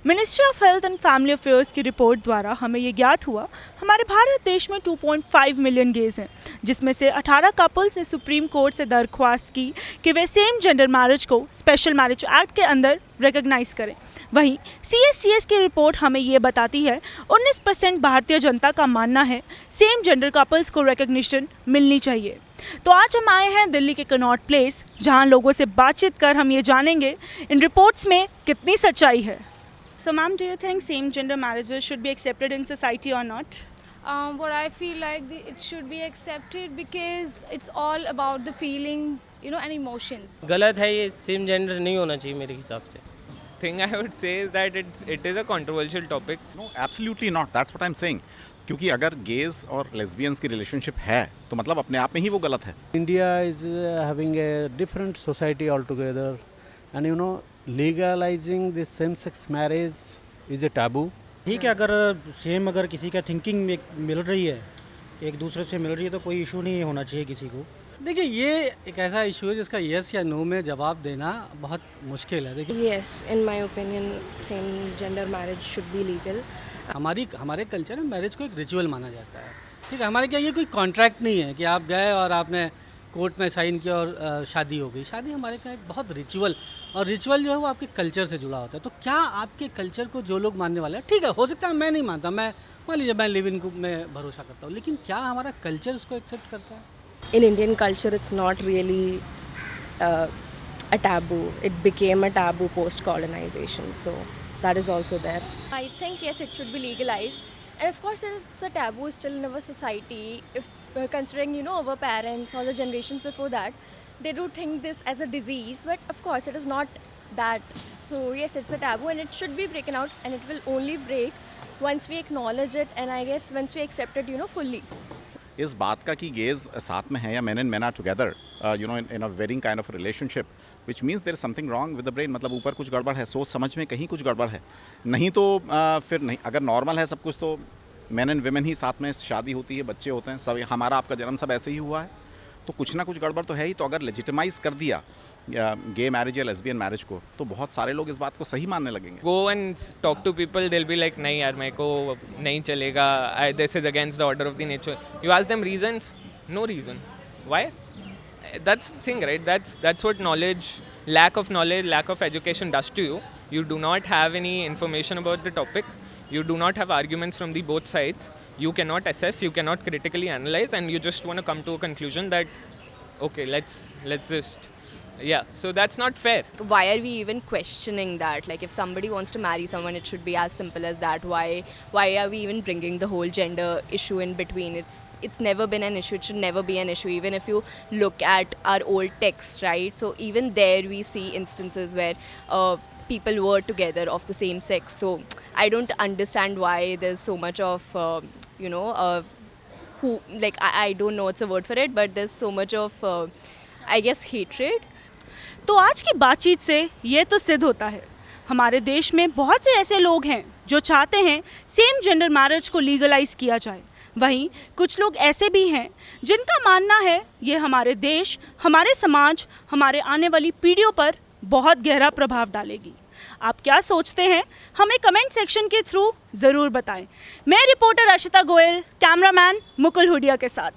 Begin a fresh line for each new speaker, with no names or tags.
Ministry of health and family affairs की report द्वारा हमें ये ज्ञात हुआ हमारे भारत देश में 2.5 मिलियन गेज हैं, जिसमें से 18 कपल्स ने सुप्रीम कोर्ट से दरख्वास्त की कि वे सेम जेंडर मैरिज को स्पेशल मैरिज एक्ट के अंदर रिकॉग्नाइज करें। वहीं CSTS की रिपोर्ट हमें ये बताती है 19% भारतीय जनता का मानना है सेम जेंडर कपल्स को रिकॉग्निशन मिलनी चाहिए। तो आज हम आए हैं दिल्ली के कनॉट प्लेस, जहां लोगों से बातचीत कर हम ये जानेंगे इन रिपोर्ट्स में कितनी सच्चाई है। So ma'am, do you think same gender marriages should be accepted in society or not?
What I feel like it should be accepted because it's all about the feelings, and emotions.
गलत है, ये same gender नहीं होना चाहिए मेरे हिसाब से।
Thing I would say is that it is a controversial topic.
No, absolutely not. That's what I'm saying. क्योंकि अगर गेज और लेस्बियंस की रिलेशनशिप है तो मतलब अपने आप में ही वो गलत है।
India is having a different society altogether, and legalizing this same-sex marriage is a taboo.
ठीक है, अगर किसी का थिंकिंग मिल रही है, एक दूसरे से मिल रही है, तो कोई इशू नहीं होना चाहिए किसी को।
देखिए, ये एक ऐसा इशू है जिसका यस या नो में जवाब देना बहुत मुश्किल है। देखिए,
Yes, in my opinion, same gender marriage should be legal.
हमारे कल्चर में मैरिज को एक रिचुअल माना जाता है। ठीक है, हमारे क्या ये कोई कॉन्ट्रैक्ट नहीं है कि आप गए और आपने कोर्ट में साइन किया और शादी हो गई। शादी हमारे यहाँ एक बहुत रिचुअल, और रिचुअल जो है वो आपके कल्चर से जुड़ा होता है। तो क्या आपके कल्चर को जो लोग मानने वाले हैं, ठीक है, हो सकता है मैं नहीं मानता, मैं मान लीजिए मैं लिव इन में भरोसा करता हूँ, लेकिन क्या हमारा कल्चर उसको एक्सेप्ट करता है?
In Indian culture, it's not really a taboo. It became a taboo post-colonization, so that is also there.
I think yes, it should be legalized, and of course it's a taboo still in our society. If considering our parents or the generations before that, they do think this as a disease, but of course it is not that. So yes, it's a taboo and it should be broken out, and it will only break once we acknowledge it, and I guess once we accept it fully.
इस बात का कि gauge साथ में है या man and man are together in a varying kind of relationship, which means there is something wrong with the brain. मतलब ऊपर कुछ गड़बड़ है, सोच समझ में कहीं कुछ गड़बड़ है। नहीं तो फिर नहीं, अगर नॉर्मल है सब कुछ तो मैन एंड वेमेन ही साथ में शादी होती है, बच्चे होते हैं, सब हमारा आपका जन्म सब ऐसे ही हुआ है, तो कुछ ना कुछ गड़बड़ तो है ही। तो अगर लेजिटिमाइज कर दिया गे मैरिज या लेस्बियन मैरिज को, तो बहुत सारे लोग इस बात को सही मानने लगेंगे।
Go and talk to people, they'll be like, नहीं यार मेरे को नहीं चलेगा, this is against the order of the nature. You ask them reasons, no reason. Why? That's the thing, right? That's what lack of knowledge, lack of education does to you. You do not have any information about the topic. You do not have arguments from the both sides. You cannot assess, you cannot critically analyze, and you just want to come to a conclusion that, okay, let's just, yeah. So that's not fair.
Why are we even questioning that? Like, if somebody wants to marry someone, it should be as simple as that. Why are we even bringing the whole gender issue in between? It's never been an issue. It should never be an issue. Even if you look at our old texts, right? So even there we see instances where people were together of the same sex. So I don't understand why there's so much of I don't know what's the word for it, but there's so much of I guess hatred.
तो आज की बातचीत से ये तो सिद्ध होता है हमारे देश में बहुत से ऐसे लोग हैं जो चाहते हैं सेम जेंडर मैरिज को लीगलाइज किया जाए। वहीं कुछ लोग ऐसे भी हैं जिनका मानना है ये हमारे देश, हमारे समाज, हमारे आने वाली पीढ़ियों पर बहुत गहरा प्रभाव डालेगी। आप क्या सोचते हैं, हमें कमेंट सेक्शन के थ्रू ज़रूर बताएं। मैं रिपोर्टर अशिता गोयल, कैमरामैन मुकुल हुडिया के साथ।